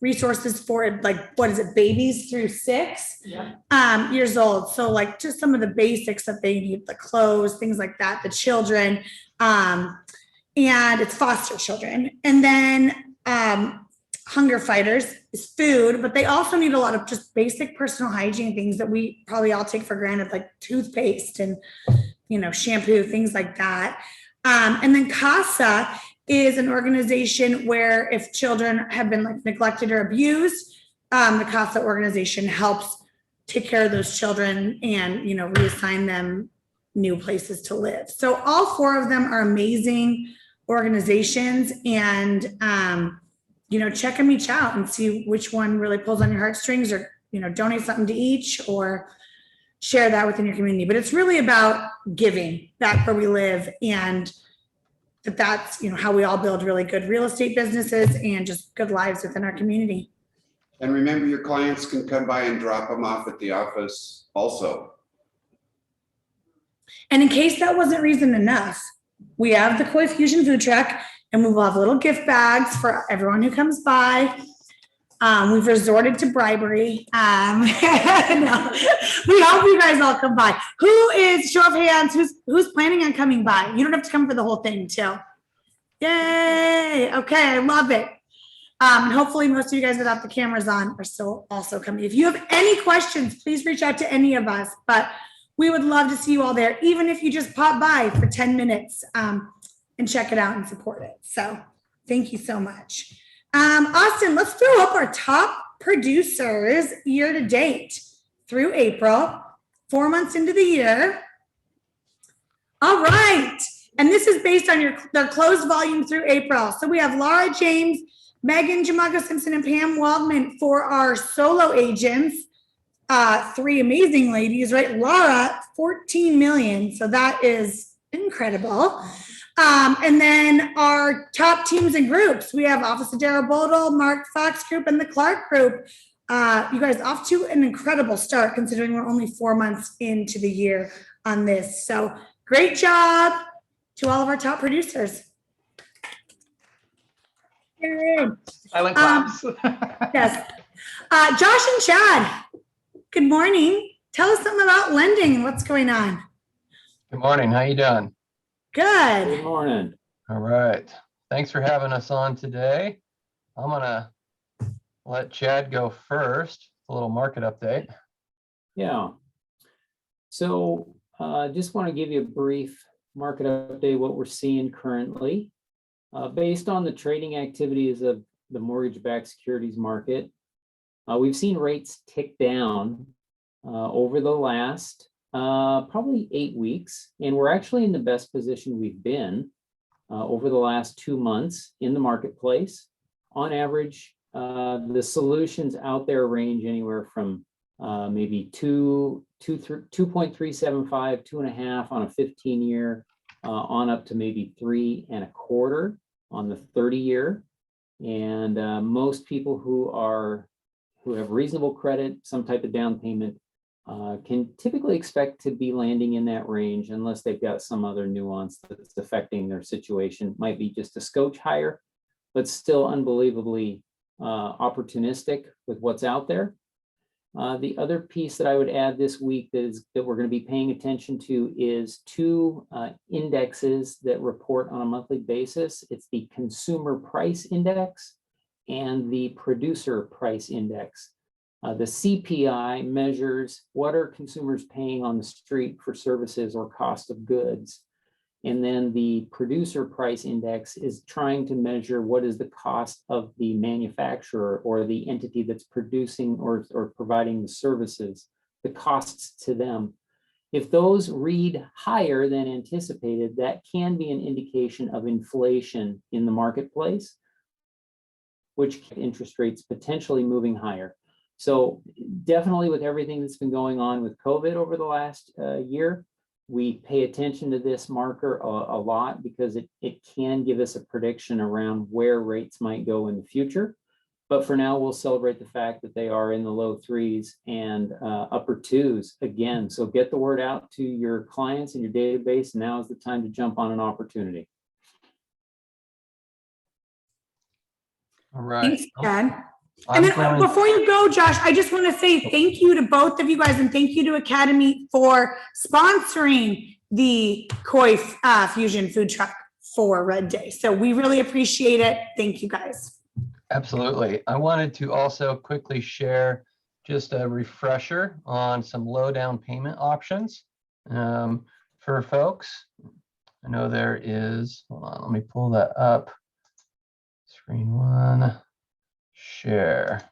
resources for like, what is it, babies through 6 years old. So like just some of the basics that they need, the clothes, things like that, the children, and it's foster children. And then hunger fighters is food, but they also need a lot of just basic personal hygiene things that we probably all take for granted, like toothpaste and, you know, shampoo, things like that. And then CASA is an organization where if children have been like neglected or abused, the CASA organization helps take care of those children and, you know, reassign them new places to live. So all 4 of them are amazing organizations, and, you know, check them each out and see which one really pulls on your heartstrings, or, you know, donate something to each or share that within your community. But it's really about giving back where we live, and that's, you know, how we all build really good real estate businesses and just good lives within our community. And remember, your clients can come by and drop them off at the office also. And in case that wasn't reason enough, we have the Koi Fusion food truck, and we will have little gift bags for everyone who comes by. We've resorted to bribery. No, we hope you guys all come by. Who is, show of hands, who's planning on coming by? You don't have to come for the whole thing too. Yay. Okay, I love it. And hopefully most of you guys that have the cameras on are still also coming. If you have any questions, please reach out to any of us, but we would love to see you all there, even if you just pop by for 10 minutes and check it out and support it. So thank you so much. Austin, let's throw up our top producers year to date through April, 4 months into the year. All right. And this is based on their closed volume through April. So we have Laura James, Megan Jamago Simpson, and Pam Waldman for our solo agents. 3 amazing ladies, right? Laura, 14 million. So that is incredible. And then our top teams and groups, we have Office of Darrell Bodle, Mark Fox Group, and the Clark Group. You guys off to an incredible start considering we're only 4 months into the year on this. So great job to all of our top producers. Silent claps. Yes. Josh and Chad, good morning. Tell us something about lending and what's going on. Good morning. How you doing? Good. Good morning. All right. Thanks for having us on today. I'm gonna let Chad go first. A little market update. Yeah. So just want to give you a brief market update, what we're seeing currently. Based on the trading activities of the mortgage-backed securities market, we've seen rates tick down over the last probably 8 weeks, and we're actually in the best position we've been over the last 2 months in the marketplace. On average, the solutions out there range anywhere from maybe 2.375, 2.5 on a 15-year, on up to maybe 3.25 on the 30-year. And most people who have reasonable credit, some type of down payment, can typically expect to be landing in that range unless they've got some other nuance that's affecting their situation. Might be just a scotch higher, but still unbelievably opportunistic with what's out there. The other piece that I would add this week that we're going to be paying attention to is 2 indexes that report on a monthly basis. It's the Consumer Price Index and the Producer Price Index. The CPI measures what are consumers paying on the street for services or cost of goods. And then the Producer Price Index is trying to measure what is the cost of the manufacturer or the entity that's producing or providing the services, the costs to them. If those read higher than anticipated, that can be an indication of inflation in the marketplace, which interest rates potentially moving higher. So definitely with everything that's been going on with COVID over the last year, we pay attention to this marker a lot because it can give us a prediction around where rates might go in the future. But for now, we'll celebrate the fact that they are in the low 3s and upper 2s again. So get the word out to your clients and your database. Now is the time to jump on an opportunity. All right. Thanks, Chad. I'm And then going, before you go, Josh, I just want to say thank you to both of you guys and thank you to Academy for sponsoring the Koi Fusion food truck for Red Day. So we really appreciate it. Thank you guys. absolutely. I wanted to also quickly share just a refresher on some low down payment options for folks. I know there is, hold on, let me pull that up. Screen one, share.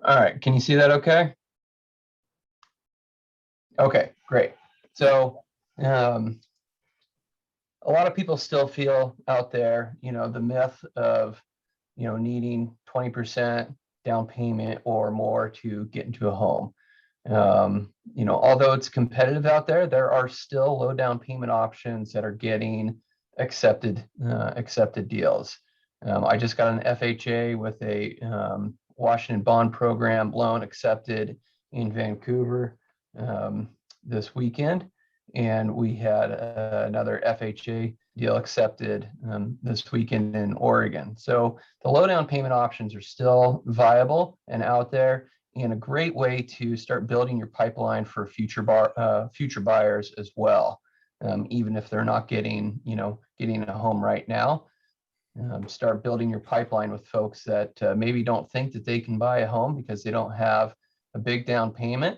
All right, can you see that okay? Okay, great. So a lot of people still feel out there, the myth of, needing 20% down payment or more to get into a home. Although it's competitive out there, there are still low down payment options that are getting accepted deals. I just got an FHA with a Washington bond program loan accepted in Vancouver this weekend, and we had another FHA deal accepted this weekend in Oregon. So the low down payment options are still viable and out there, and a great way to start building your pipeline for future buyers as well. Even if they're not getting a home right now, start building your pipeline with folks that maybe don't think that they can buy a home because they don't have a big down payment,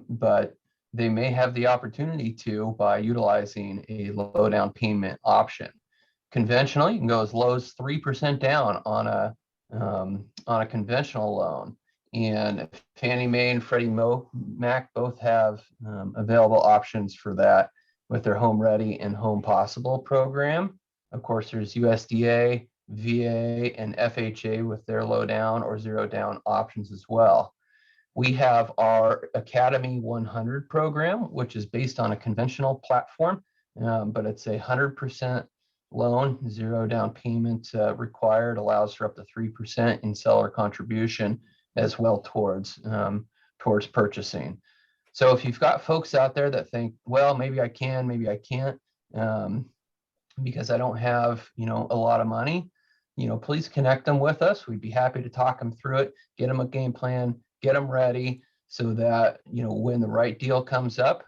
but they may have the opportunity to by utilizing a low down payment option. Conventionally, you can go as low as 3% down on a conventional loan. And Fannie Mae and Freddie Mac both have available options for that with their Home Ready and Home Possible program. Of course, there's USDA, VA, and FHA with their low down or zero down options as well. We have our Academy 100 program, which is based on a conventional platform, but it's a 100% loan, zero down payment required, allows for up to 3% in seller contribution as well towards purchasing. So if you've got folks out there that think, well, maybe I can, maybe I can't, because I don't have, a lot of money, please connect them with us. We'd be happy to talk them through it, get them a game plan, get them ready so that, when the right deal comes up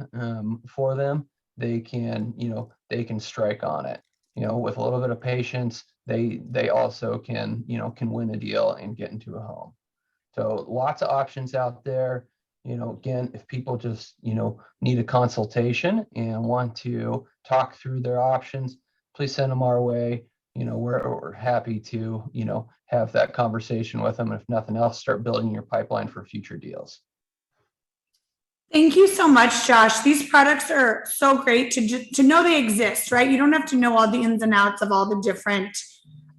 for them, they can strike on it. With a little bit of patience, they also can win a deal and get into a home. So lots of options out there. Again, if people just, need a consultation and want to talk through their options, please send them our way. We're happy to, have that conversation with them. If nothing else, start building your pipeline for future deals. Thank you so much, Josh. These products are so great to know they exist, right? You don't have to know all the ins and outs of all the different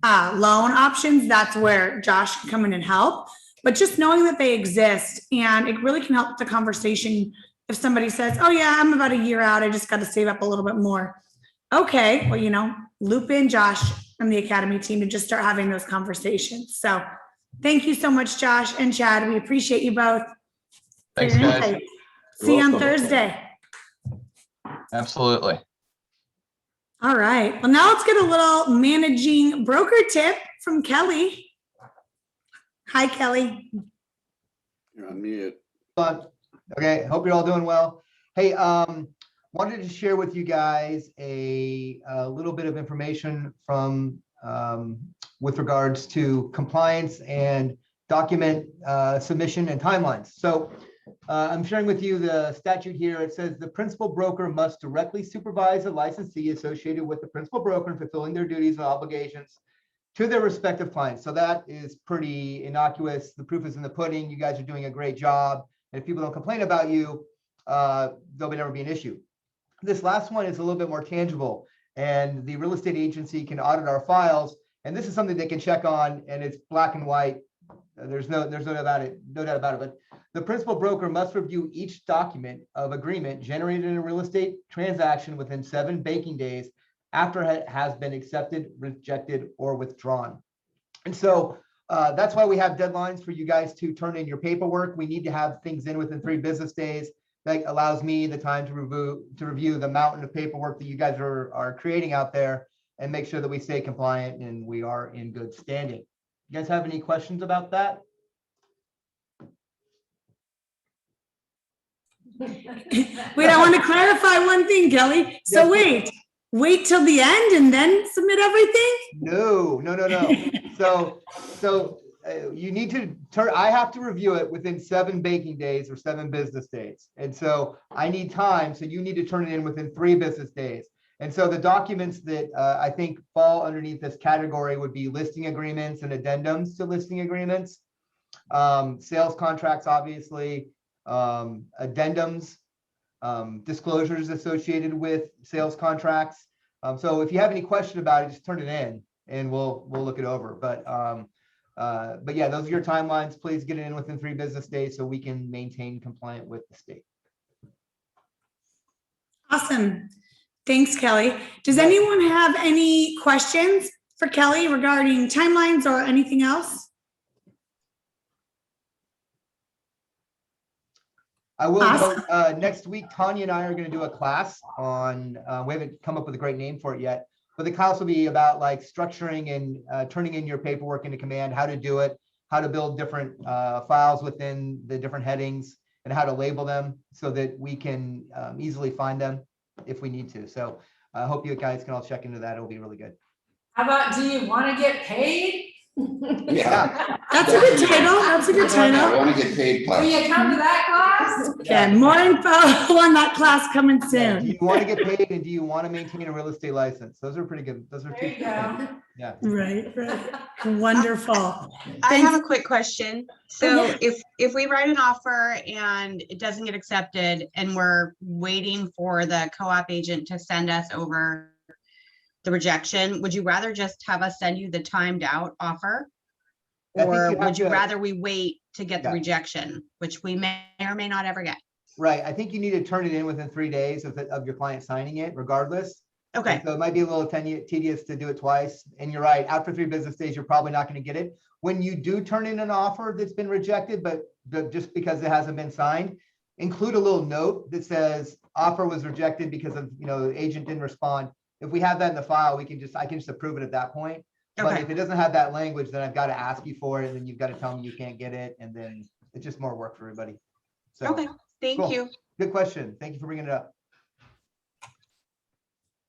loan options. That's where Josh can come in and help. But just knowing that they exist, and it really can help the conversation if somebody says, oh yeah, I'm about a year out, I just got to save up a little bit more. Okay, well, loop in Josh and the Academy team to just start having those conversations. So thank you so much, Josh and Chad. We appreciate you both. Thanks, guys. Insight. See you on Thursday. Absolutely. All right. Well, now let's get a little managing broker tip from Kelly. Hi, Kelly. You're on mute. Okay, hope you're all doing well. Hey, wanted to share with you guys a little bit of information from with regards to compliance and document submission and timelines. So I'm sharing with you the statute here. It says the principal broker must directly supervise a licensee associated with the principal broker in fulfilling their duties and obligations to their respective clients. So that is pretty innocuous. The proof is in the pudding. You guys are doing a great job. And if people don't complain about you, there'll never be an issue. This last one is a little bit more tangible, and the real estate agency can audit our files. And this is something they can check on, and it's black and white. There's no doubt about it. But the principal broker must review each document of agreement generated in a real estate transaction within 7 banking days after it has been accepted, rejected, or withdrawn. And so that's why we have deadlines for you guys to turn in your paperwork. We need to have things in within 3 business days. That allows me the time to review the mountain of paperwork that you guys are creating out there and make sure that we stay compliant and we are in good standing. You guys have any questions about that? Wait, I want to clarify one thing, Kelly. So Yes. wait till the end and then submit everything? No. So you need to turn, I have to review it within 7 banking days or 7 business days. And so I need time. So you need to turn it in within 3 business days. And so the documents that I think fall underneath this category would be listing agreements and addendums to listing agreements, sales contracts, obviously, addendums, disclosures associated with sales contracts. So if you have any question about it, just turn it in and we'll look it over. But yeah, those are your timelines. Please get it in within 3 business days so we can maintain compliant with the state. Awesome. Thanks, Kelly. Does Yes. anyone have any questions for Kelly regarding timelines or anything else? I will Awesome. note, next week, Tanya and I are going to do a class on, we haven't come up with a great name for it yet, but the class will be about like structuring and turning in your paperwork into command, how to do it, how to build different files within the different headings and how to label them so that we can easily find them if we need to. So I hope you guys can all check into that. It'll be really good. How about, do you want to get paid? Yeah. That's a good title. That's a good I title. want to get paid Will you plus. come to that class? Okay, more info on that class coming Yeah. Do soon. you want to get paid and do you want to maintain a real estate license? Those are pretty good. Those are There two. you go. Yeah. Right. Wonderful. I have a Thanks. quick question. Oh, So yeah. if we write an offer and it doesn't get accepted and we're waiting for the co-op agent to send us over the rejection, would you rather just have us send you the timed out offer? I think Or you have would you to- rather we wait to get the Yeah. rejection, which we may or may not ever get? Right. I think you need to turn it in within 3 days of your client signing it regardless. Okay, And so it might be a little tedious to do it twice. And you're right, after 3 business days, you're probably not going to get it. When you do turn in an offer that's been rejected, but just because it hasn't been signed, include a little note that says offer was rejected because of, the agent didn't respond. If we have that in the file, I can just approve it at that point. But okay, if it doesn't have that language, then I've got to ask you for it, and then you've got to tell me you can't get it, and then it's just more work for everybody. So, okay. Thank cool. you. Good question. Thank you for bringing it up.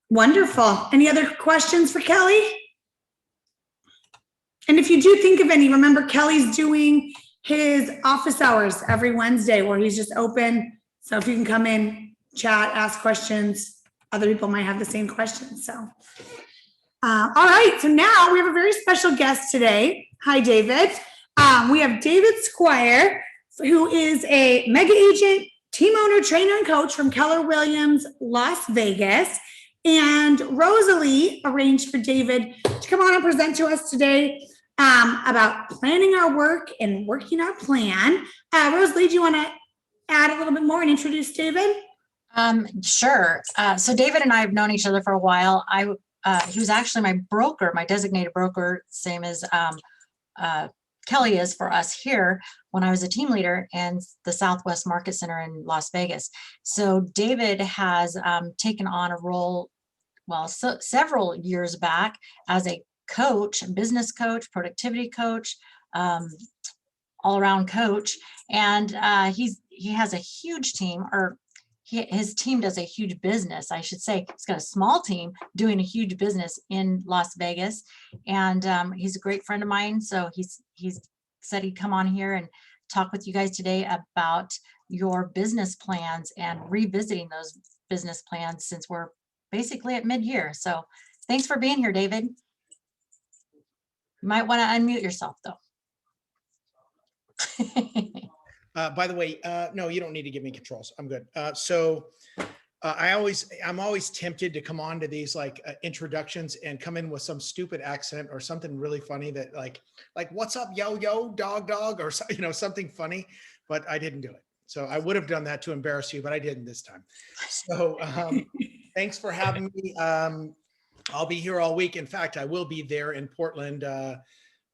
Wonderful. Any other questions for Kelly? And if you do think of any, remember Kelly's doing his office hours every Wednesday where he's just open. So if you can come in, chat, ask questions, other people might have the same questions. So, all right. So now we have a very special guest today. Hi, David. We have David Squier, who is a mega agent, team owner, trainer, and coach from Keller Williams, Las Vegas. And Rosalie arranged for David to come on and present to us today about planning our work and working our plan. Rosalie, do you want to add a little bit more and introduce David? Sure. So David and I have known each other for a while. He was actually my broker, my designated broker, same as Kelly is for us here when I was a team leader in the Southwest Market Center in Las Vegas. So David has taken on a role, several years back as a coach, business coach, productivity coach, all-around coach. And he has a huge team, or his team does a huge business, I should say. He's got a small team doing a huge business in Las Vegas. And he's a great friend of mine. So he's said he'd come on here and talk with you guys today about your business plans and revisiting those business plans since we're basically at mid-year. So thanks for being here, David. You might want to unmute yourself though. By the way, no, you don't need to give me controls. I'm good. I'm always tempted to come on to these introductions and come in with some stupid accent or something really funny that like what's up, yo, dog, or something funny, but I didn't do it. So I would have done that to embarrass you, but I didn't this time. So thanks for having me. I'll be here all week. In fact, I will be there in Portland.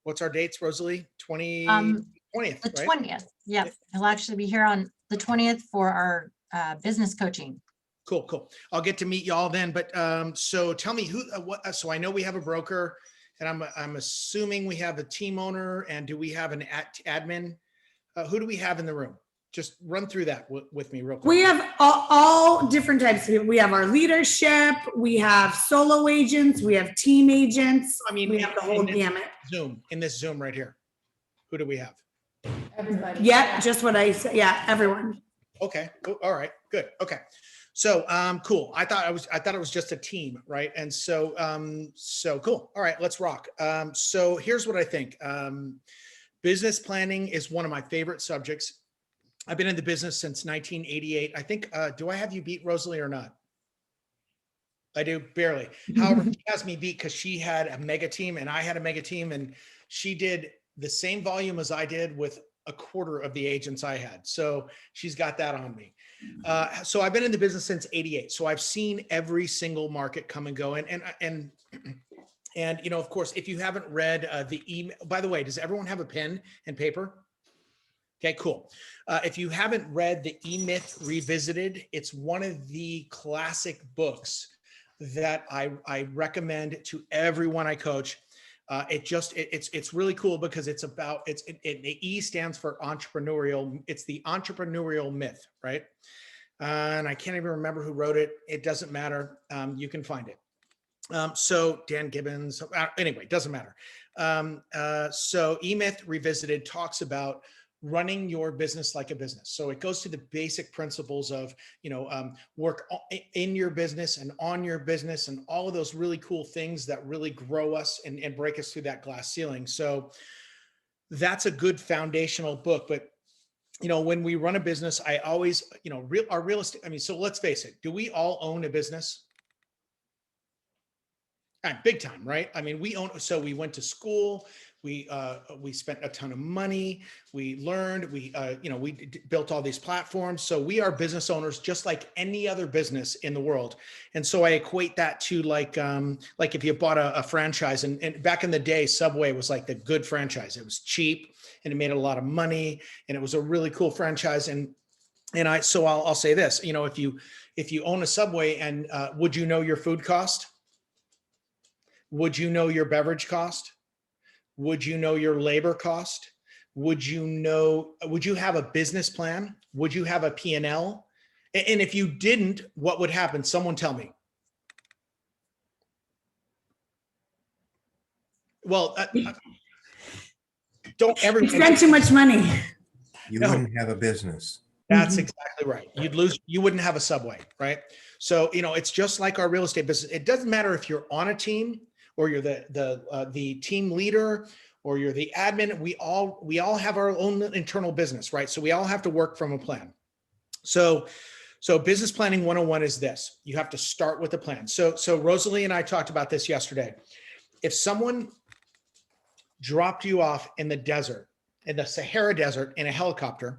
What's our dates, Rosalie? 20th, The right? 20th. Yeah, he'll actually be here on the 20th for our business coaching. Cool. I'll get to meet y'all then. But so tell me so I know we have a broker. And I'm assuming we have a team owner, and do we have an admin? Who do we have in the room? Just run through that with me real quick. We have all different types of people. We have our leadership, we have solo agents, we have team agents. I mean, we have the whole gamut. In this Zoom right here. Who do we have? Everybody. Yeah, just what I said. Yeah, everyone. Okay. All right. Good. Okay. So, cool. I thought it was just a team, right? And so, so cool. All right, let's rock. So here's what I think. Business planning is one of my favorite subjects. I've been in the business since 1988. I think, do I have you beat, Rosalie, or not? I do, barely. However, she has me beat because she had a mega team and I had a mega team, and she did the same volume as I did with a quarter of the agents I had. So she's got that on me. So I've been in the business since 88. So I've seen every single market come and go. And you know, of course, if you haven't read the email, by the way, does everyone have a pen and paper? Okay, cool. If you haven't read the E-Myth Revisited, it's one of the classic books that I recommend to everyone I coach. It's really cool because it's about, the E stands for entrepreneurial. It's the entrepreneurial myth, right? And I can't even remember who wrote it. It doesn't matter. You can find it. So Dan Gibbons, anyway, doesn't matter. So E-Myth Revisited talks about running your business like a business. So it goes to the basic principles of, you know, work in your business and on your business and all of those really cool things that really grow us and break us through that glass ceiling. So that's a good foundational book. But, you know, when we run a business, I always, you know, our real estate, I mean, so let's face it, do we all own a business? Big time, right? I mean, we own, so we went to school, we spent a ton of money, we learned, you know, we built all these platforms. So we are business owners just like any other business in the world. And so I equate that to like if you bought a franchise, and back in the day, Subway was like the good franchise. It was cheap and it made a lot of money and it was a really cool franchise. So I'll say this, you know, if you own a Subway, and would you know your food cost? Would you know your beverage cost? Would you know your labor cost? Would you have a business plan? Would you have a P&L? And if you didn't, what would happen? Someone tell me. Well, don't ever spend too much money. You No. wouldn't have a business. That's exactly right. You wouldn't have a Subway, right? So, you know, it's just like our real estate business. It doesn't matter if you're on a team or you're the team leader or you're the admin. We all have our own internal business, right? So we all have to work from a plan. So business planning 101 is this. You have to start with a plan. So Rosalie and I talked about this yesterday. If someone dropped you off in the desert, in the Sahara Desert, in a helicopter, and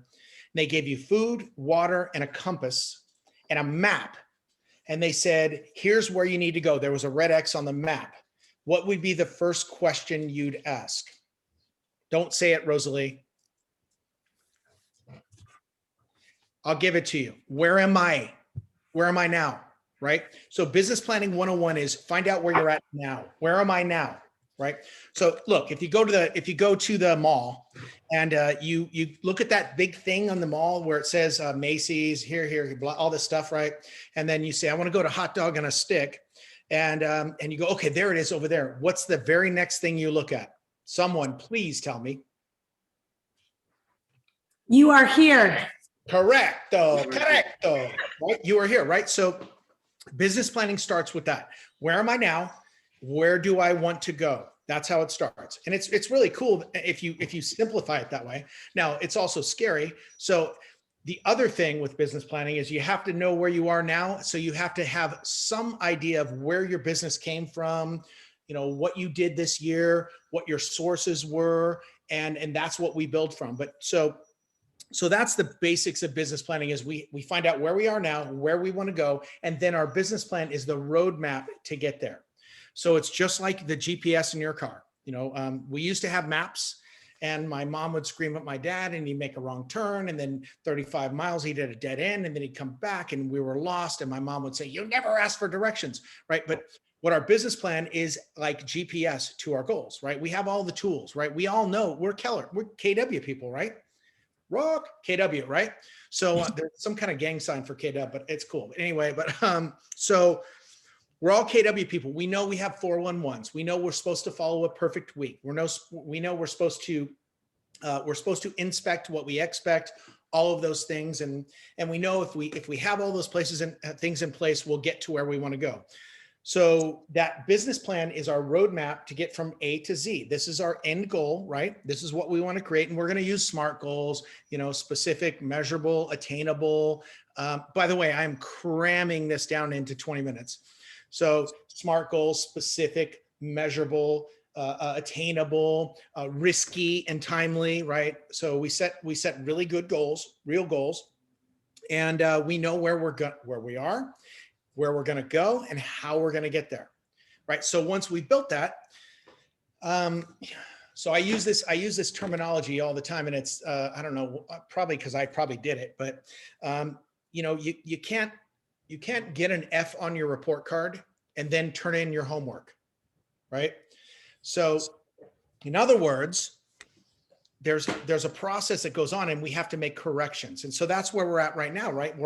they gave you food, water, and a compass and a map, and they said, here's where you need to go. There was a red X on the map. What would be the first question you'd ask? Don't say it, Rosalie. I'll give it to you. Where am I? Where am I now? Right? So business planning 101 is find out where you're at now. Where am I now? Right? So look, if you go to the mall and you look at that big thing on the mall where it says Macy's, here, blah, all this stuff, right? And then you say, I want to go to hot dog on a stick. And you go, okay, there it is over there. What's the very next thing you look at? Someone, please tell me. You are here. Correcto. Right? You are here, right? So business planning starts with that. Where am I now? Where do I want to go? That's how it starts. And it's really cool if you simplify it that way. Now, it's also scary. So the other thing with business planning is you have to know where you are now. So you have to have some idea of where your business came from, you know, what you did this year, what your sources were, and that's what we build from. But so that's the basics of business planning is we find out where we are now, where we want to go, and then our business plan is the roadmap to get there. So it's just like the GPS in your car. You know, we used to have maps. And my mom would scream at my dad and he'd make a wrong turn. And then 35 miles, he'd at a dead end and then he'd come back and we were lost. And my mom would say, you never ask for directions, right? But what our business plan is like GPS to our goals, right? We have all the tools, right? We all know we're Keller, we're KW people, right? Rock KW, right? So there's some kind of gang sign for KW, but it's cool. But anyway, so we're all KW people. We know we have 411s. We know we're supposed to follow a perfect week. We know we're supposed to inspect what we expect, all of those things, and we know if we have all those places and things in place, we'll get to where we want to go. So that business plan is our roadmap to get from A to Z. This is our end goal, right? This is what we want to create. And we're going to use SMART goals, specific, measurable, attainable. By the way, I'm cramming this down into 20 minutes. So SMART goals, specific, measurable, attainable, risky and timely, right? So we set really good goals, real goals. And we know where we are, where we're going to go, and how we're going to get there, right? So once we built that, so I use this terminology all the time, and it's I don't know, probably because I probably did it, but you can't get an F on your report card and then turn in your homework, right? So in other words, there's a process that goes on, and we have to make corrections, and so that's where we're at right now, right?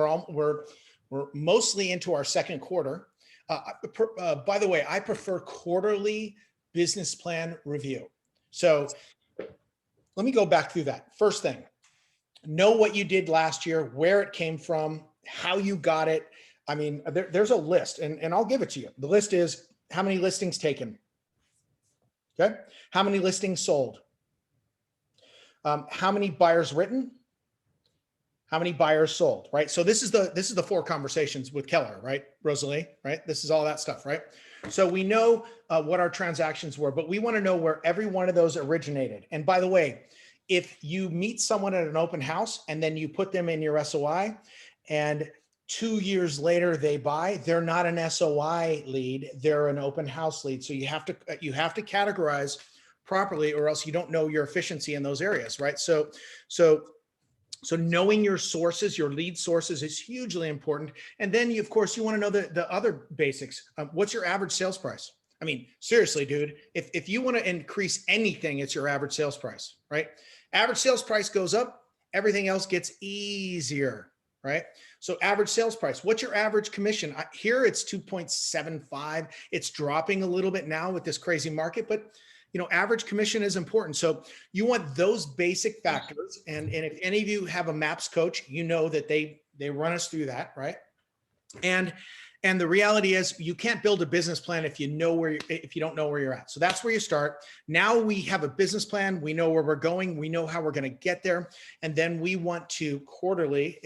We're mostly into our second quarter. By the way, I prefer quarterly business plan review. So let me go back through that. First thing, know what you did last year, where it came from, how you got it. I mean, there's a list, and I'll give it to you. The list is how many listings taken, okay? How many listings sold? How many buyers written? How many buyers sold, right? So this is the 4 conversations with Keller, right? Rosalie, right? This is all that stuff, right? So we know what our transactions were, but we want to know where every one of those originated. And by the way, if you meet someone at an open house and then you put them in your SOI and 2 years later they buy, they're not an SOI lead, they're an open house lead. So you have to categorize properly, or else you don't know your efficiency in those areas, right? So knowing your sources, your lead sources, is hugely important. And then of course you want to know the other basics. What's your average sales price? I mean, seriously, dude, if you want to increase anything, it's your average sales price, right? Average sales price goes up, everything else gets easier, right? So average sales price, what's your average commission? Here it's 2.75. It's dropping a little bit now with this crazy market, but average commission is important. So you want those basic factors. And if any of you have a MAPS coach, you know that they run us through that, right? And the reality is you can't build a business plan if you don't know where you're at. So that's where you start. Now we have a business plan. We know where we're going. We know how we're going to get there. And then we want to quarterly,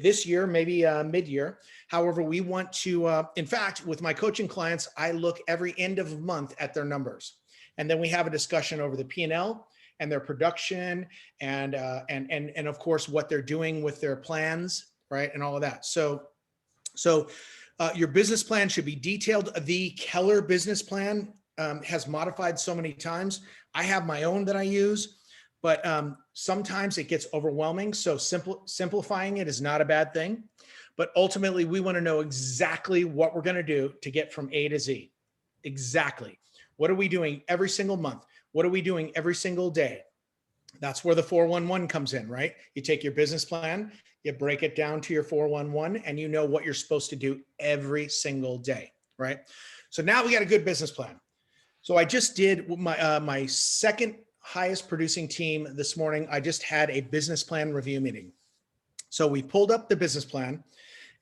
this year, maybe mid-year. However, we want to, in fact, with my coaching clients, I look every end of month at their numbers. And then we have a discussion over the P&L and their production and of course, what they're doing with their plans, right? And all of that. So your business plan should be detailed. The Keller business plan has modified so many times. I have my own that I use. But sometimes it gets overwhelming. So simplifying it is not a bad thing. But ultimately, we want to know exactly what we're going to do to get from A to Z. Exactly. What are we doing every single month? What are we doing every single day? That's where the 411 comes in, right? You take your business plan, you break it down to your 411, and you know what you're supposed to do every single day, right? So now we got a good business plan. So I just did my second highest producing team this morning. I just had a business plan review meeting. So we pulled up the business plan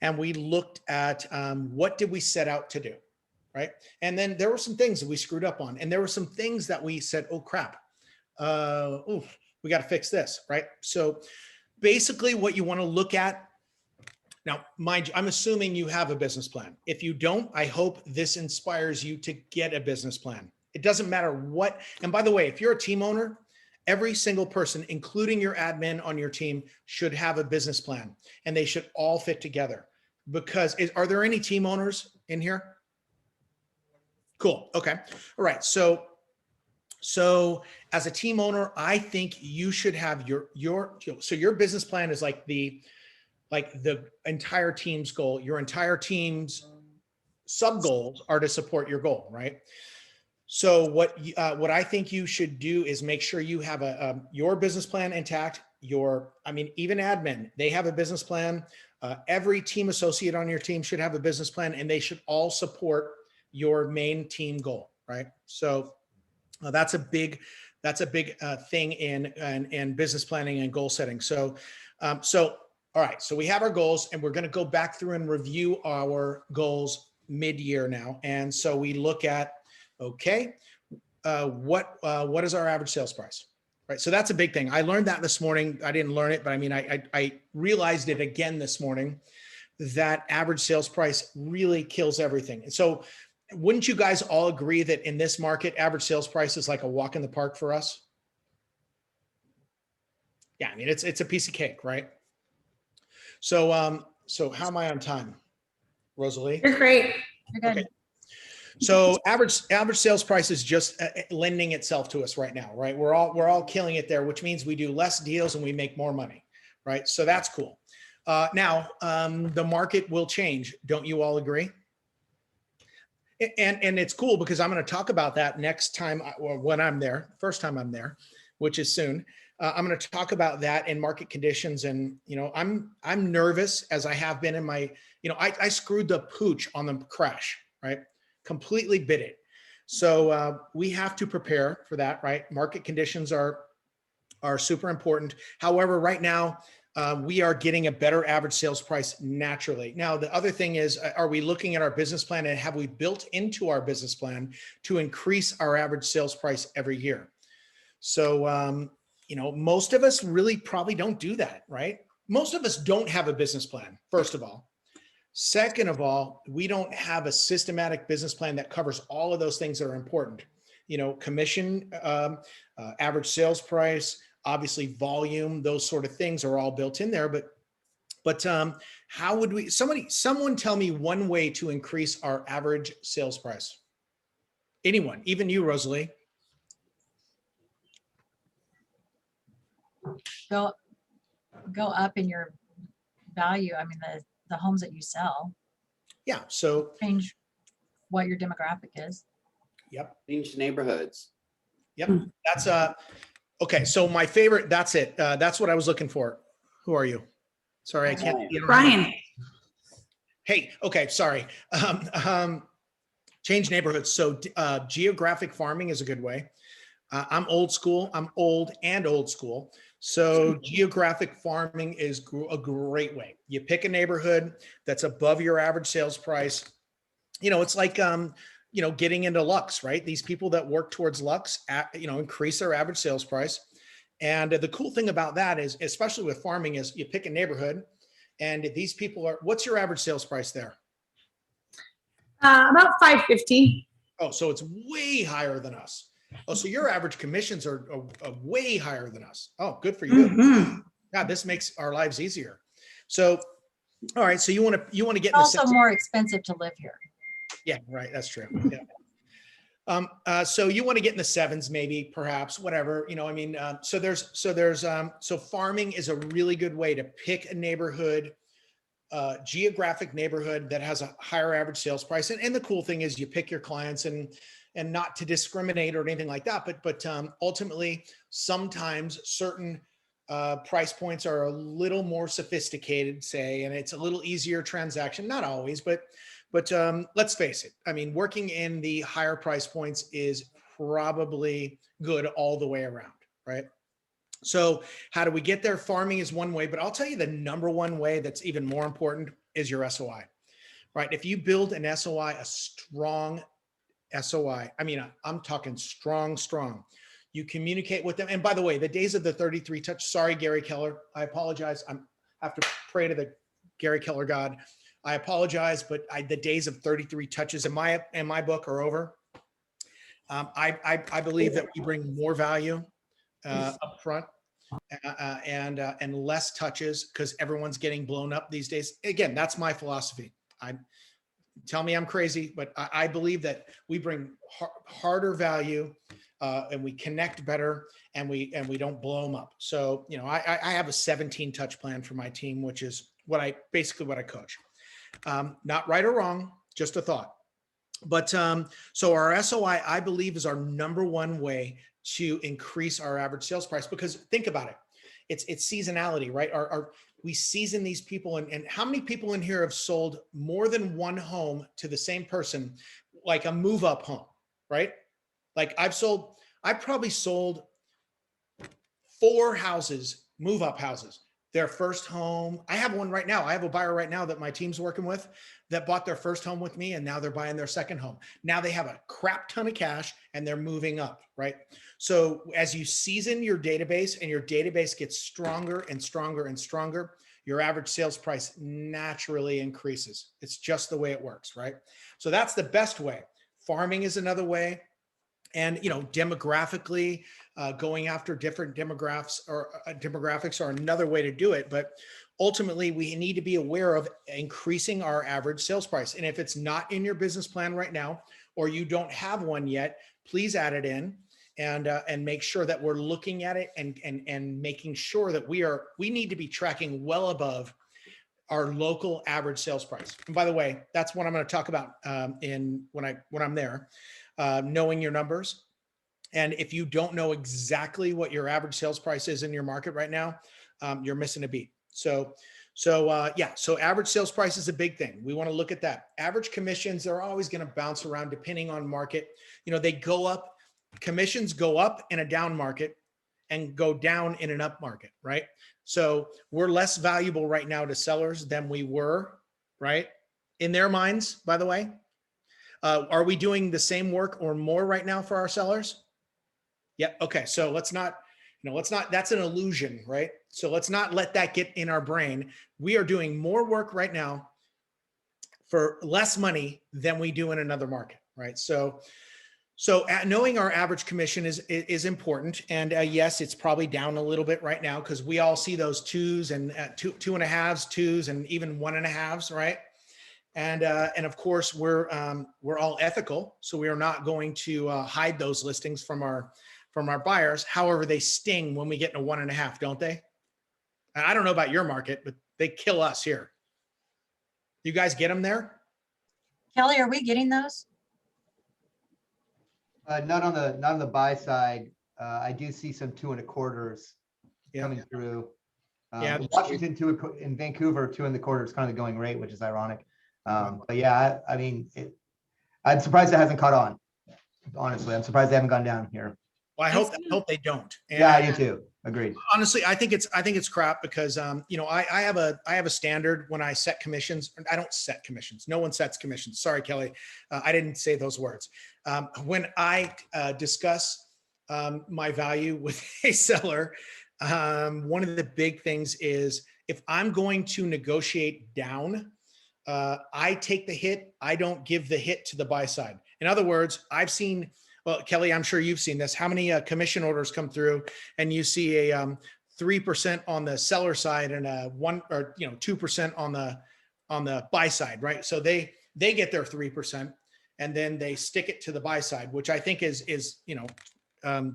and we looked at what did we set out to do, right? And then there were some things that we screwed up on, and there were some things that we said, oh crap, we got to fix this, right? So basically what you want to look at now, mind you, I'm assuming you have a business plan. If you don't, I hope this inspires you to get a business plan. It doesn't matter what, and by the way, if you're a team owner, every single person, including your admin on your team, should have a business plan, and they should all fit together. Because are there any team owners in here? Cool. Okay. All right. So as a team owner, I think you should have so your business plan is like the entire team's goal, your entire team's sub goals are to support your goal, right? So what I think you should do is make sure you have your business plan intact. Even admin, they have a business plan. Every team associate on your team should have a business plan, and they should all support your main team goal, right? So that's a big thing in business planning and goal setting. So all right, so we have our goals, and we're going to go back through and review our goals mid-year now. And so we look at, okay, what is our average sales price, right? So that's a big thing. I learned that this morning. I didn't learn it, but I realized it again this morning, that average sales price really kills everything. And so wouldn't you guys all agree that in this market, average sales price is like a walk in the park for us? Yeah, I mean, it's a piece of cake, right? So, so how am I on time, Rosalie? You're great. You're good. Okay. So average sales price is just lending itself to us right now, right? We're all killing it there, which means we do less deals and we make more money, right? So that's cool. Now, the market will change. Don't you all agree? And it's cool because I'm going to talk about that next time when I'm there, first time I'm there, which is soon. I'm going to talk about that in market conditions. And, I'm nervous, as I have been in my, I screwed the pooch on the crash, right? Completely bit it. So we have to prepare for that, right? Market conditions are super important. However, right now, we are getting a better average sales price naturally. Now, the other thing is, are we looking at our business plan, and have we built into our business plan to increase our average sales price every year? So, most of us really probably don't do that, right? Most of us don't have a business plan, first of all. Second of all, we don't have a systematic business plan that covers all of those things that are important. Commission, average sales price, obviously volume, those sort of things are all built in there. But how would we, someone tell me one way to increase our average sales price? Anyone, even you, Rosalie? Go up in your value. I mean, the homes that you sell. Yeah. So change what your demographic is. Yep. Change neighborhoods. Yep. That's okay. So my favorite, that's it. That's what I was looking for. Who are you? Sorry, I can't. Brian. Hey, okay. Sorry. Change neighborhoods. So geographic farming is a good way. I'm old school. I'm old and old school. So geographic farming is a great way. You pick a neighborhood that's above your average sales price. It's like, getting into Lux, right? These people that work towards Lux, increase their average sales price. And the cool thing about that is, especially with farming, is you pick a neighborhood and these people what's your average sales price there? About 550. Oh, so it's way higher than us. Oh, so your average commissions are way higher than us. Oh, good for you. Mm-hmm. Yeah, this makes our lives easier. So, all right. So you want to get It's also more expensive to live here. Yeah, right. That's true. Yeah. So you want to get in the sevens, maybe, perhaps, whatever. So farming is a really good way to pick a neighborhood, geographic neighborhood that has a higher average sales price. And the cool thing is you pick your clients and not to discriminate or anything like that, but ultimately sometimes certain price points are a little more sophisticated, say, and it's a little easier transaction. Not always, but let's face it. I mean, working in the higher price points is probably good all the way around, right? So how do we get there? Farming is one way, but I'll tell you the number one way that's even more important is your SOI, right? If you build an SOI, a strong SOI, I'm talking strong. You communicate with them. And by the way, the days of the 33 touch, sorry, Gary Keller, I apologize. I have to pray to the Gary Keller God. I apologize, but the days of 33 touches in my book are over. I believe that we bring more value up front and less touches because everyone's getting blown up these days. Again, that's my philosophy. Tell me I'm crazy, but I believe that we bring harder value and we connect better and we don't blow them up. So, I have a 17 touch plan for my team, which is basically what I coach. Not right or wrong, just a thought. But so our SOI, I believe, is our number one way to increase our average sales price, because think about it. It's seasonality, right? We season these people, and how many people in here have sold more than one home to the same person, like a move up home, right? Like I probably sold 4 houses, move up houses, their first home. I have one right now. I have a buyer right now that my team's working with that bought their first home with me, and now they're buying their second home. Now they have a crap ton of cash and they're moving up, right? So as you season your database and your database gets stronger and stronger and stronger, your average sales price naturally increases. It's just the way it works, right? So that's the best way. Farming is another way. And, demographically, going after different demographics are another way to do it. But ultimately, we need to be aware of increasing our average sales price. And if it's not in your business plan right now, or you don't have one yet, please add it in and make sure that we're looking at it and making sure that we need to be tracking well above our local average sales price. And by the way, that's what I'm going to talk about when I'm there. Knowing your numbers. And if you don't know exactly what your average sales price is in your market right now, you're missing a beat. So average sales price is a big thing. We want to look at that. Average commissions, they're always going to bounce around depending on market. They go up, commissions go up in a down market and go down in an up market, right? So we're less valuable right now to sellers than we were, right? In their minds, by the way. Are we doing the same work or more right now for our sellers? Yeah. Okay. So let's not, that's an illusion, right? So let's not let that get in our brain. We are doing more work right now for less money than we do in another market, right? So knowing our average commission is important. And yes, it's probably down a little bit right now because we all see those 2s and 2.5s, 2s, and even 1.5s, right? And of course, we're all ethical, so we are not going to hide those listings from our buyers. However, they sting when we get in a 1.5, don't they? And I don't know about your market, but they kill us here. You guys get them there? Kelly, are we getting those? Not on the buy side. I do see some 2.25s Yeah. coming through. Yeah. In Washington, in Vancouver, 2.25 is kind of the going rate, which is ironic. But yeah, I mean, I'm surprised it hasn't caught on. Honestly, I'm surprised they haven't gone down here. Well, I hope they don't. And Yeah, I do too. Agreed. honestly, I think it's crap because I have a standard when I set commissions. I don't set commissions. No one sets commissions. Sorry, Kelly. I didn't say those words. When I discuss my value with a seller, one of the big things is if I'm going to negotiate down, I take the hit. I don't give the hit to the buy side. In other words, well, Kelly, I'm sure you've seen this. How many commission orders come through and you see a 3% on the seller side and a 2% on the buy side, right? So they get their 3% and then they stick it to the buy side, which I think is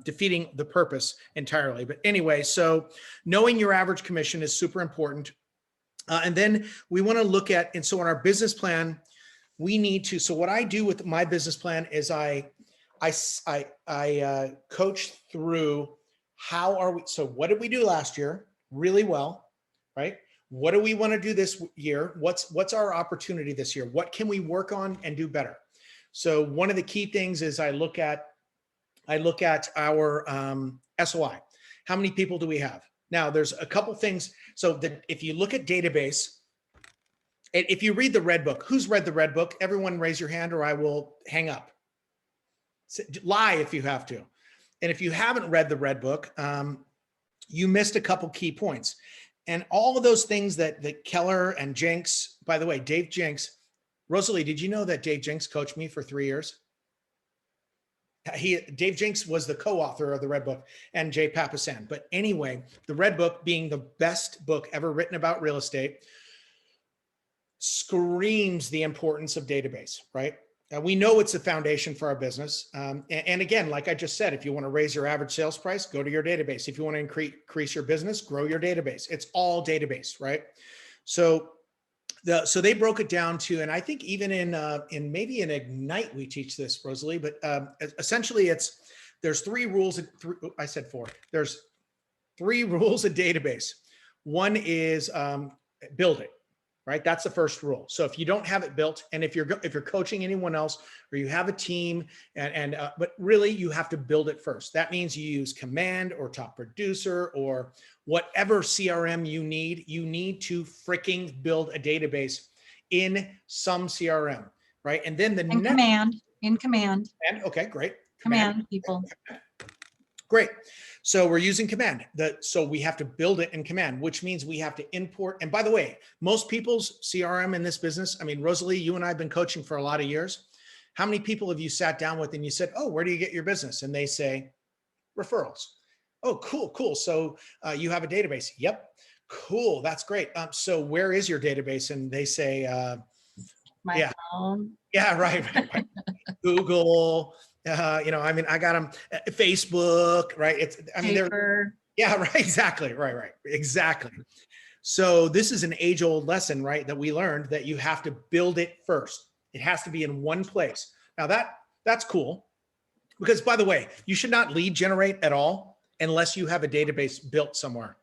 defeating the purpose entirely. But anyway, so knowing your average commission is super important. And then we want to look at, and so in our business plan, so what I do with my business plan is I coach through so what did we do last year really well, right? What do we want to do this year? What's our opportunity this year? What can we work on and do better? So one of the key things is I look at our SOI. How many people do we have? Now there's a couple things. So that if you look at database, if you read the red book, who's read the red book? Everyone raise your hand or I will hang up. Lie if you have to. And if you haven't read the red book, you missed a couple key points. And all of those things that Keller and Jenks, by the way, Dave Jenks, Rosalie, did you know that Dave Jenks coached me for 3 years? Dave Jenks was the co-author of the Red Book and Jay Papasan. But anyway, the Red Book being the best book ever written about real estate screams the importance of database, right? We know it's the foundation for our business. And again, like I just said, if you want to raise your average sales price, go to your database. If you want to increase your business, grow your database. It's all database, right? So So they broke it down to, and I think even in maybe in Ignite, we teach this, Rosalie, but essentially there's 3 rules. I said 4. There's 3 rules of database. One is build it, right? That's the first rule. So if you don't have it built, and if you're coaching anyone else or you have a team, but really you have to build it first. That means you use Command or Top Producer or whatever CRM you need to freaking build a database in some CRM, right? And then In command, okay, great. command people. Great. So we're using Command. So we have to build it in Command, which means we have to import. And by the way, most people's CRM in this business, I mean, Rosalie, you and I have been coaching for a lot of years. How many people have you sat down with and you said, oh, where do you get your business? And they say, referrals. Oh, cool. So you have a database. Yep. Cool. That's great. So where is your database? And they say, My phone. yeah, right. Google, I mean, I got them, Facebook, right? Paper. Yeah, right. Exactly. Right. Exactly. So this is an age-old lesson, right? That we learned that you have to build it first. It has to be in one place. Now that's cool because, by the way, you should not lead generate at all unless you have a database built somewhere,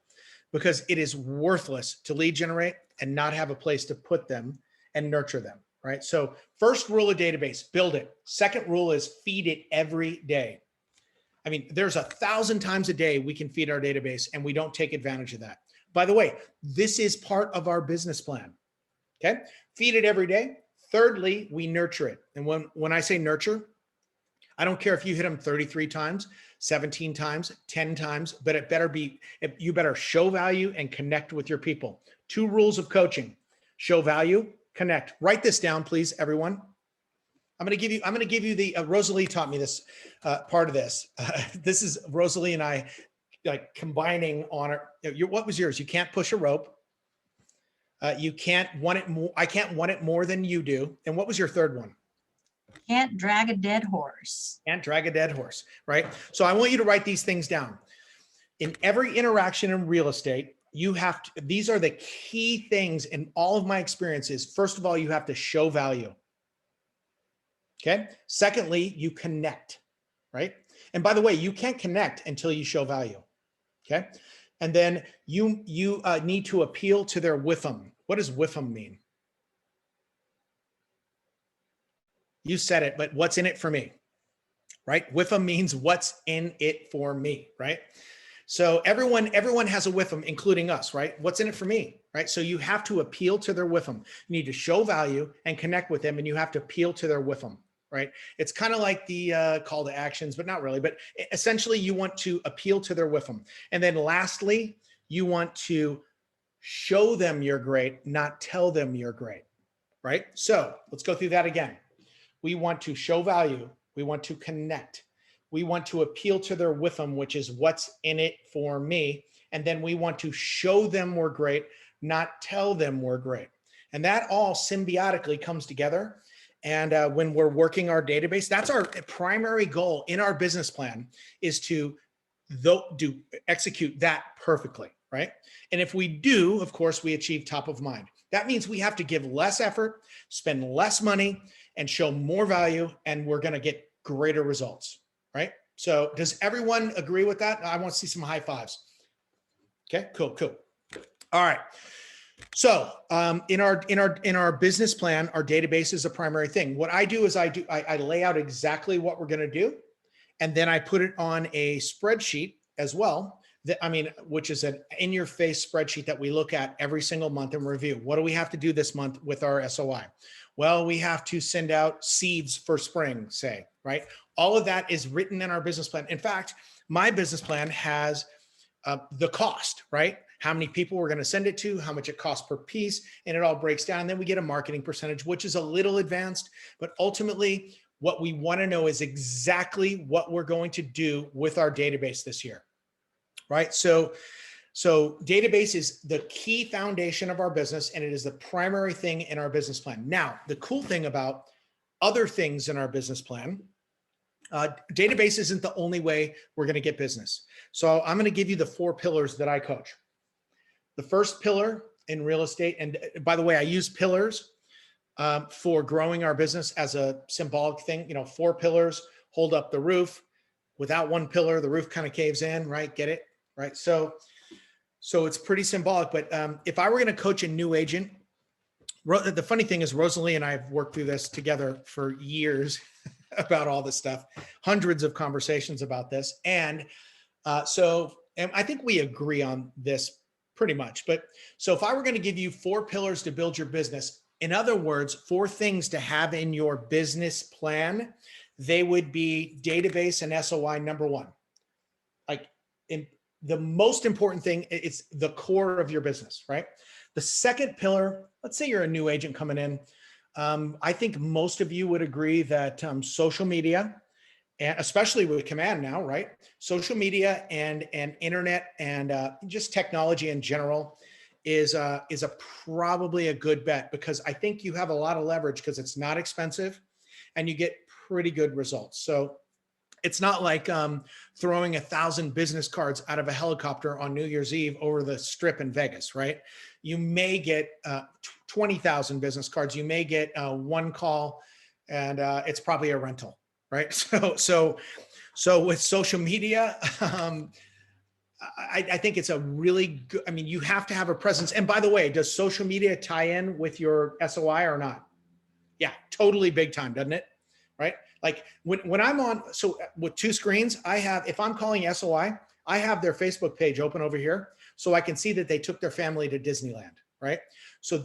because it is worthless to lead generate and not have a place to put them and nurture them, right? So first rule of database, build it. Second rule is feed it every day. I mean, there's 1,000 times a day we can feed our database and we don't take advantage of that. By the way, this is part of our business plan, okay? Feed it every day. Thirdly, we nurture it. And when I say nurture, I don't care if you hit them 33 times, 17 times, 10 times, but it better be, you better show value and connect with your people. 2 rules of coaching: show value, connect. Write this down, please, everyone. I'm going to give you the, Rosalie taught me this part of this. This is Rosalie and I like combining on it. What was yours? You can't push a rope. You can't want it more. I can't want it more than you do. And what was your third one? Can't drag a dead horse. Can't drag a dead horse, right? So I want you to write these things down. In every interaction in real estate, you have to, these are the key things in all of my experiences. First of all, you have to show value. Okay. Secondly, you connect, right? And by the way, you can't connect until you show value. Okay. And then you need to appeal to their WIFM. What does WIFM mean? You said it, but what's in it for me, right? WIFM means what's in it for me, right? So everyone has a WIFM, including us, right? What's in it for me, right? So you have to appeal to their WIFM. You need to show value and connect with them, and you have to appeal to their WIFM, right? It's kind of like the call to actions, but not really. But essentially, you want to appeal to their WIFM. And then lastly, you want to show them you're great, not tell them you're great, right? So let's go through that again. We want to show value. We want to connect. We want to appeal to their WIFM, which is what's in it for me. And then we want to show them we're great, not tell them we're great. And that all symbiotically comes together. And when we're working our database, that's our primary goal in our business plan, is to execute that perfectly, right? And if we do, of course, we achieve top of mind. That means we have to give less effort, spend less money, and show more value, and we're going to get greater results, right? So does everyone agree with that? I want to see some high fives. Okay, cool. All right. So in our business plan, our database is a primary thing. What I do is I lay out exactly what we're going to do, and then I put it on a spreadsheet as well. Which is an in-your-face spreadsheet that we look at every single month and review. What do we have to do this month with our SOI? Well, we have to send out seeds for spring, say, right? All of that is written in our business plan. In fact, my business plan has the cost, right? How many people we're going to send it to, how much it costs per piece, and it all breaks down. And then we get a marketing percentage, which is a little advanced, but ultimately what we want to know is exactly what we're going to do with our database this year. Right. So database is the key foundation of our business, and it is the primary thing in our business plan. Now, the cool thing about other things in our business plan, database isn't the only way we're going to get business. So I'm going to give you the 4 pillars that I coach. The first pillar in real estate. And by the way, I use pillars for growing our business as a symbolic thing. 4 pillars hold up the roof. Without one pillar, the roof kind of caves in, right? Get it? Right. So it's pretty symbolic. But if I were going to coach a new agent, the funny thing is Rosalie and I have worked through this together for years about all this stuff, hundreds of conversations about this. And I think we agree on this pretty much. But so if I were going to give you 4 pillars to build your business, in other words, 4 things to have in your business plan, they would be database and SOI number 1. Like the most important thing, it's the core of your business, right? The second pillar, let's say you're a new agent coming in. I think most of you would agree that social media, and especially with Command now, right? Social media and internet and just technology in general is probably a good bet, because I think you have a lot of leverage because it's not expensive and you get pretty good results. So it's not like throwing 1,000 business cards out of a helicopter on New Year's Eve over the strip in Vegas, right? You may get 20,000 business cards. You may get 1 call, and it's probably a rental, right? So with social media, I think it's a really good, you have to have a presence. And by the way, does social media tie in with your SOI or not? Yeah, totally big time, doesn't it? Right? Like when I'm on, so with 2 screens, if I'm calling SOI, I have their Facebook page open over here so I can see that they took their family to Disneyland, right? So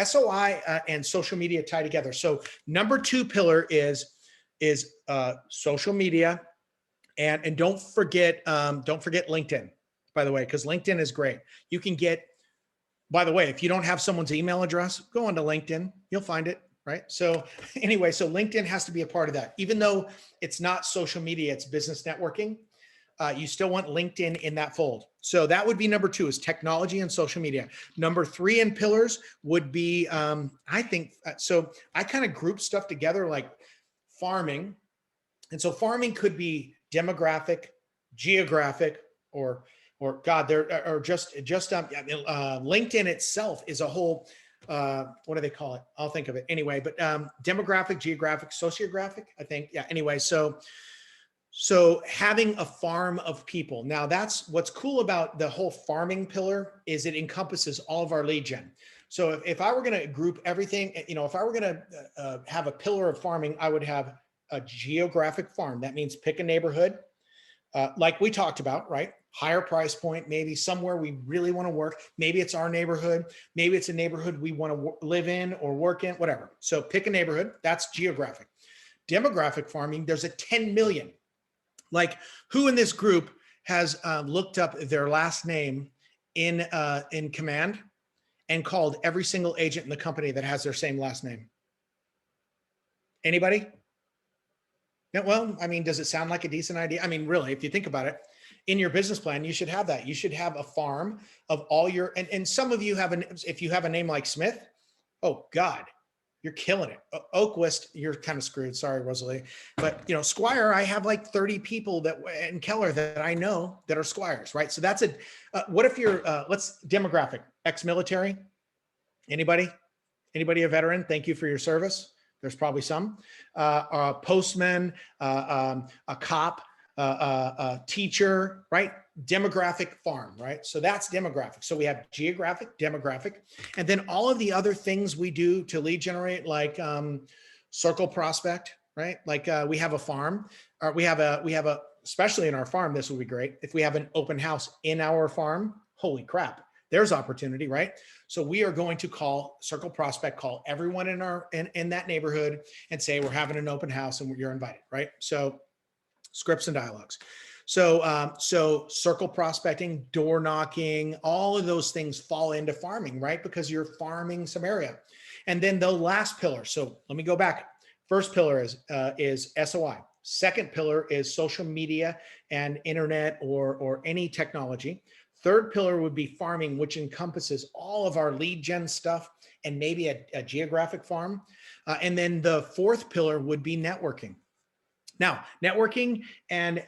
SOI and social media tie together. So number 2 pillar is social media. And don't forget LinkedIn, by the way, because LinkedIn is great. You can get, by the way, if you don't have someone's email address, go onto LinkedIn, you'll find it, right? So anyway, so LinkedIn has to be a part of that. Even though it's not social media, it's business networking, you still want LinkedIn in that fold. So that would be number 2 is technology and social media. Number 3 in pillars would be, I think, so I kind of group stuff together like farming. And so farming could be demographic, geographic, or just LinkedIn itself is a whole, what do they call it? I'll think of it anyway, but demographic, geographic, sociographic, I think. Yeah. Anyway, so having a farm of people. Now that's what's cool about the whole farming pillar is it encompasses all of our lead gen. So if I were going to group everything, if I were going to have a pillar of farming, I would have a geographic farm. That means pick a neighborhood, like we talked about, right? Higher price point, maybe somewhere we really want to work. Maybe it's our neighborhood. Maybe it's a neighborhood we want to live in or work in, whatever. So pick a neighborhood. That's geographic. Demographic farming, there's a 10 million. Like who in this group has looked up their last name in Command and called every single agent in the company that has their same last name? Anybody? Yeah, well, does it sound like a decent idea? Really, if you think about it, in your business plan, you should have that. You should have a farm of all your, and some of you if you have a name like Smith, oh God, you're killing it. Oakwest, you're kind of screwed. Sorry, Rosalie. But Squier, I have like 30 people in Keller that I know that are Squiers, right? So that's what if you're, demographic, ex-military, anybody a veteran? Thank you for your service. There's probably some, a postman, a cop, a teacher, right? Demographic farm, right? So that's demographic. So we have geographic, demographic, and then all of the other things we do to lead generate, like circle prospect, right? Like we have a farm, or we have a, especially in our farm, this would be great. If we have an open house in our farm, holy crap, there's opportunity, right? So we are going to circle prospect, call everyone in that neighborhood and say, we're having an open house and you're invited, right? So scripts and dialogues. So circle prospecting, door knocking, all of those things fall into farming, right? Because you're farming some area. And then the last pillar. So let me go back. First pillar is SOI. Second pillar is social media and internet or any technology. Third pillar would be farming, which encompasses all of our lead gen stuff and maybe a geographic farm. And then the fourth pillar would be networking. Now, networking and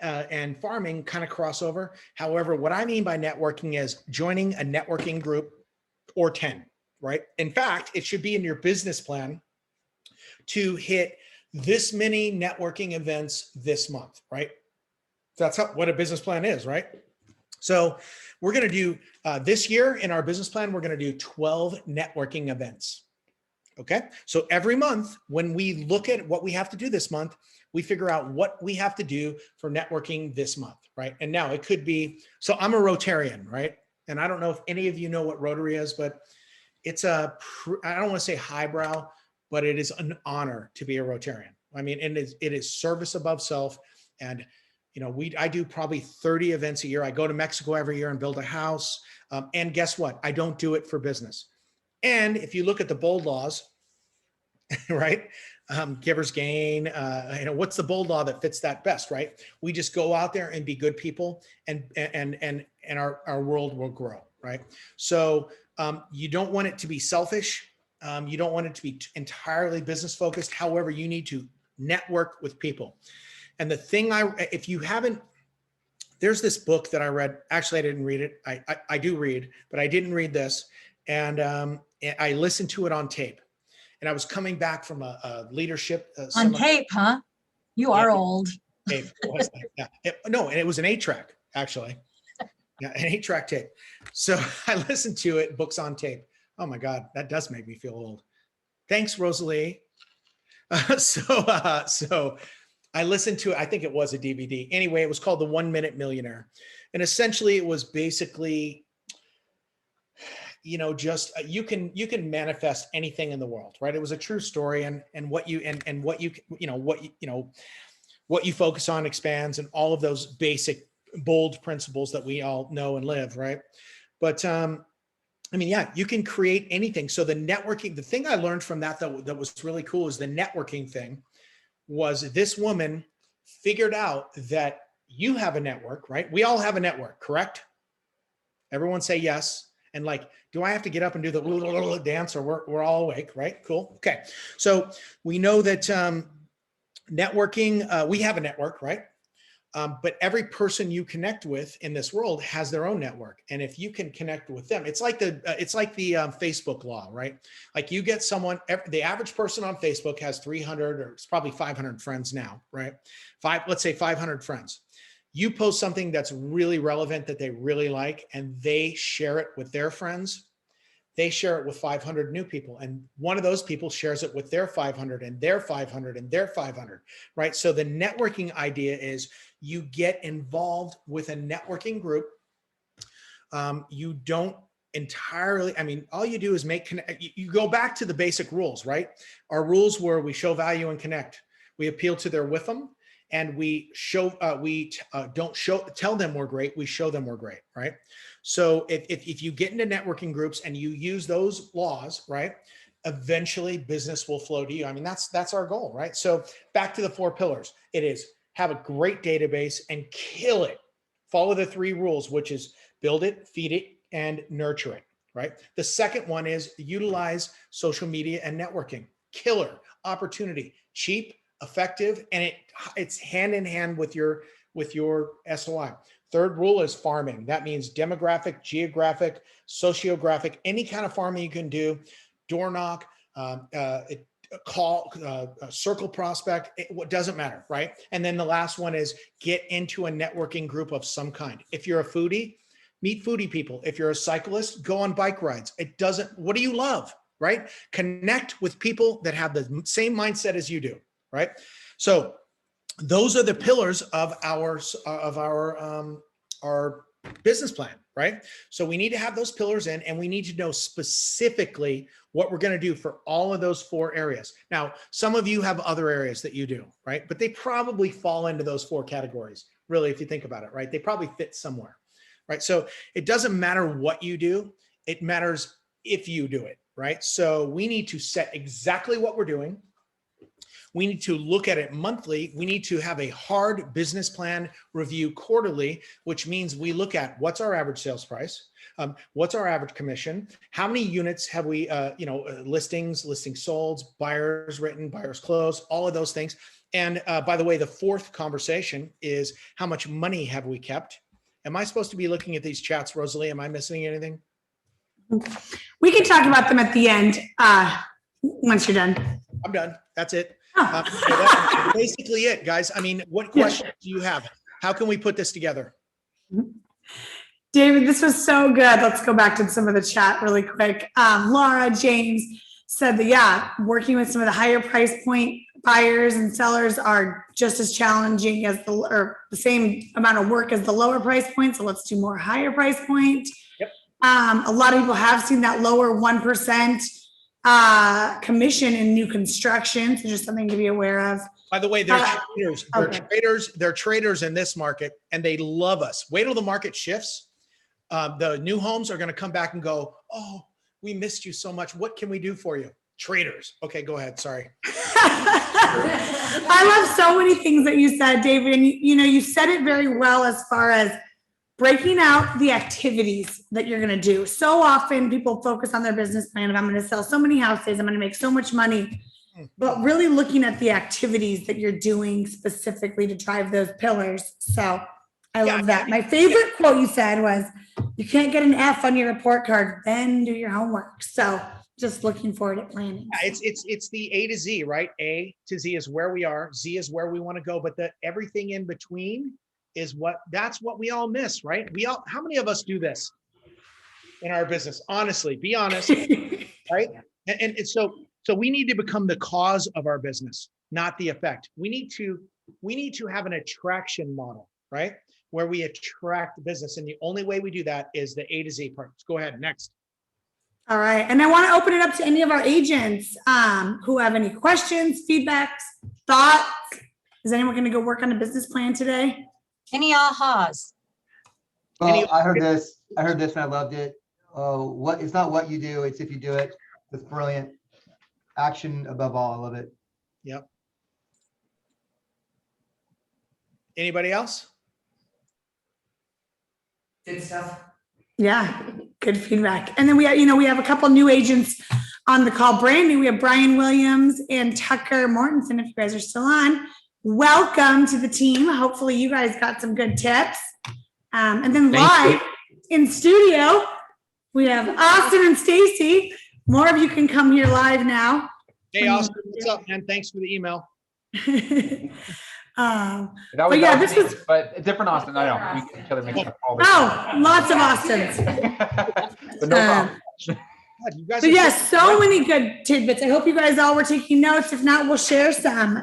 farming kind of cross over. However, what I mean by networking is joining a networking group, or 10, right? In fact, it should be in your business plan to hit this many networking events this month, right? That's what a business plan is, right? So we're going to do this year in our business plan, we're going to do 12 networking events. Okay. So every month when we look at what we have to do this month, we figure out what we have to do for networking this month, right? And now it could be, so I'm a Rotarian, right? And I don't know if any of you know what Rotary is, but it's I don't want to say highbrow, but it is an honor to be a Rotarian. I mean, and it is service above self. And, you know, I do probably 30 events a year. I go to Mexico every year and build a house. And guess what? I don't do it for business. And if you look at the bold laws, right? Giver's gain, you know, what's the bold law that fits that best, right? We just go out there and be good people, and our world will grow, right? So you don't want it to be selfish. You don't want it to be entirely business focused. However, you need to network with people. And the thing if you haven't, there's this book that I read. Actually, I didn't read it. I do read, but I didn't read this. And I listened to it on tape. And I was coming back from a leadership. On tape, huh? You are old. Tape. Yeah. No, and it was an 8-track, actually. Yeah, an 8-track tape. So I listened to it, books on tape. Oh my God, that does make me feel old. Thanks, Rosalie. So I listened to it. I think it was a DVD. Anyway, it was called the 1 Minute Millionaire. And essentially it was basically, you know, just you can manifest anything in the world, right? It was a true story, and what you focus on expands, and all of those basic bold principles that we all know and live, right? But I mean, yeah, you can create anything. So the networking, the thing I learned from that was really cool is the networking thing was this woman figured out that you have a network, right? We all have a network, correct? Everyone say yes. And like, do I have to get up and do the dance, or we're all awake, right? Cool. Okay. So we know that networking, we have a network, right? But every person you connect with in this world has their own network. And if you can connect with them, it's like the Facebook law, right? Like you get someone, the average person on Facebook has 300 or it's probably 500 friends now, right? Let's say 500 friends. You post something that's really relevant that they really like, and they share it with their friends. They share it with 500 new people. And one of those people shares it with their 500 and their 500 and their 500, right? So the networking idea is you get involved with a networking group. You don't entirely, I mean, all you do is you go back to the basic rules, right? Our rules were we show value and connect. We appeal to their whim. And we don't tell them we're great, we show them we're great, right? So if you get into networking groups and you use those laws, right, eventually business will flow to you. I mean, that's our goal, right? So back to the 4 pillars. It is have a great database and kill it. Follow the 3 rules, which is build it, feed it, and nurture it, right? The second one is utilize social media and networking. Killer opportunity, cheap, effective, and it's hand in hand with your SOI. Third rule is farming. That means demographic, geographic, sociographic, any kind of farming you can do. Door knock, call, circle prospect, what doesn't matter, right? And then the last one is get into a networking group of some kind. If you're a foodie, meet foodie people. If you're a cyclist, go on bike rides. What do you love, right? Connect with people that have the same mindset as you do. Right. So those are the pillars of our business plan. Right. So we need to have those pillars in, and we need to know specifically what we're going to do for all of those 4 areas. Now, some of you have other areas that you do, right? But they probably fall into those 4 categories. Really, if you think about it, right? They probably fit somewhere. Right. So it doesn't matter what you do. It matters if you do it. Right. So we need to set exactly what we're doing. We need to look at it monthly. We need to have a hard business plan review quarterly, which means we look at what's our average sales price, what's our average commission, how many units have we, listings sold, buyers written, buyers closed, all of those things. And by the way, the 4th conversation is how much money have we kept? Am I supposed to be looking at these chats, Rosalie? Am I missing anything? We can talk about them at the end, once you're done. I'm done. That's it. Oh. So that's basically it, guys. I mean, what questions do you have? How can we put this together? David, this was so good. Let's go back to some of the chat really quick. Laura James said that, yeah, working with some of the higher price point buyers and sellers are just as challenging as the same amount of work as the lower price point. So let's do more higher price point. Yep. A lot of people have seen that lower 1% commission in new construction. So just something to be aware of. By the way, they're traders. They're okay. traders. They're traders in this market, and they love us. Wait till the market shifts. The new homes are going to come back and go, oh, we missed you so much. What can we do for you? Traders. Okay, go ahead. Sorry. I love so many things that you said, David. And you said it very well as far as breaking out the activities that you're going to do. So often people focus on their business plan of I'm going to sell so many houses, I'm going to make so much money, but really looking at the activities that you're doing specifically to drive those pillars. So I love that. My favorite quote you said was, you can't get an F on your report card, then do your homework. So just looking forward to planning. It's the A to Z, right? A to Z is where we are. Z is where we want to go. But everything in between is that's what we all miss, right? How many of us do this in our business? Honestly, be honest, right? And so we need to become the cause of our business, not the effect. We need to have an attraction model, right? Where we attract business. And the only way we do that is the A to Z part. Let's go ahead. Next. All right. And I want to open it up to any of our agents who have any questions, feedbacks, thoughts. Is anyone going to go work on a business plan today? Any ahas? Well, I heard this and I loved it. It's not what you do, it's if you do it. That's brilliant. Action above all. I love it. Yep. Anybody else? Good stuff. Yeah, good feedback. And then we have a couple new agents on the call. Brand new. We have Brian Williams and Tucker Mortensen. If you guys are still on, welcome to the team. Hopefully you guys got some good tips. And then live in studio, we have Austin and Stacy. More of you can come here live now. Hey, Austin, what's up, man? Thanks for the email. But a different Austin. I know. We get each other mixed up all the time. Lots of Austins. But no problem. God, you guys But yes, so many good tidbits. I hope you guys all were taking notes. If not, we'll share some.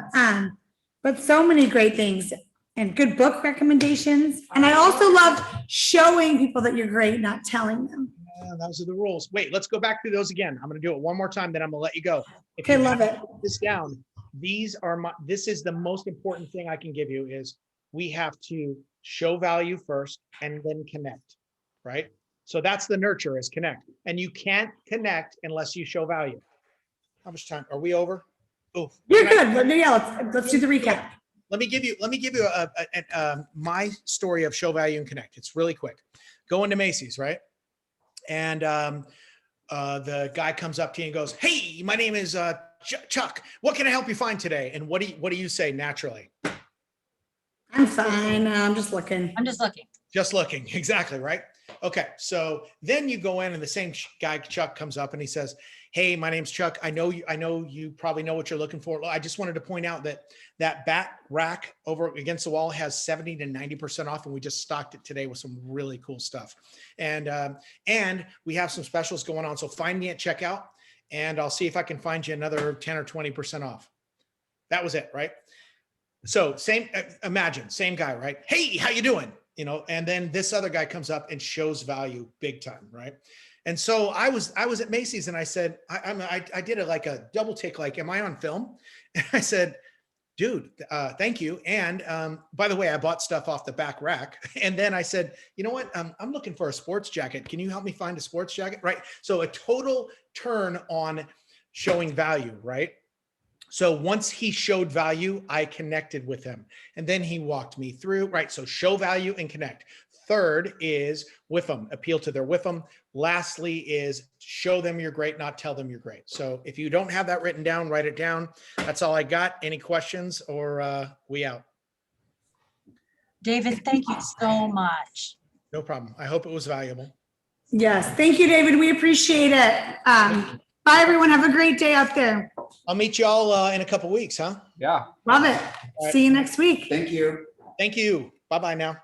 But so many great things and good book recommendations. And I also love showing people that you're great, not telling them. Those are the rules. Wait, let's go back through those again. I'm going to do it one more time, then I'm going to let you go. Okay, love it. This down. This is the most important thing I can give you is we have to show value first and then connect, right? So that's the nurture is connect. And you can't connect unless you show value. How much time? Are we over? Oh, you're good. Yeah, let's do the recap. Let me give you my story of show value and connect. It's really quick. Go into Macy's, right? And the guy comes up to you and goes, "Hey, my name is Chuck. What can I help you find today?" And what do you say naturally? I'm fine. I'm just looking. Just looking. Exactly. Right. Okay. So then you go in and the same guy, Chuck, comes up and he says, "Hey, my name's Chuck. I know you probably know what you're looking for. I just wanted to point out that back rack over against the wall has 70 to 90% off. And we just stocked it today with some really cool stuff. And we have some specials going on. So find me at checkout and I'll see if I can find you another 10 or 20% off." That was it. Right. So imagine same guy, right? "Hey, how you doing?" And then this other guy comes up and shows value big time. Right. And so I was at Macy's and I said, I did it like a double take, like, am I on film? And I said, "Dude, thank you. And by the way, I bought stuff off the back rack." And then I said, "You know what? I'm looking for a sports jacket. Can you help me find a sports jacket?" Right. So a total turn on showing value, right? So once he showed value, I connected with him and then he walked me through, right? So show value and connect. Third is with them, appeal to their with them. Lastly is show them you're great, not tell them you're great. So if you don't have that written down, write it down. That's all I got. Any questions or we out? David, thank you so much. No problem. I hope it was valuable. Yes, thank you, David. We appreciate it. Bye, everyone. Have a great day out there. I'll meet y'all in a couple weeks, huh? Yeah. Love it. See you next week. Thank you. Thank you. Bye-bye now.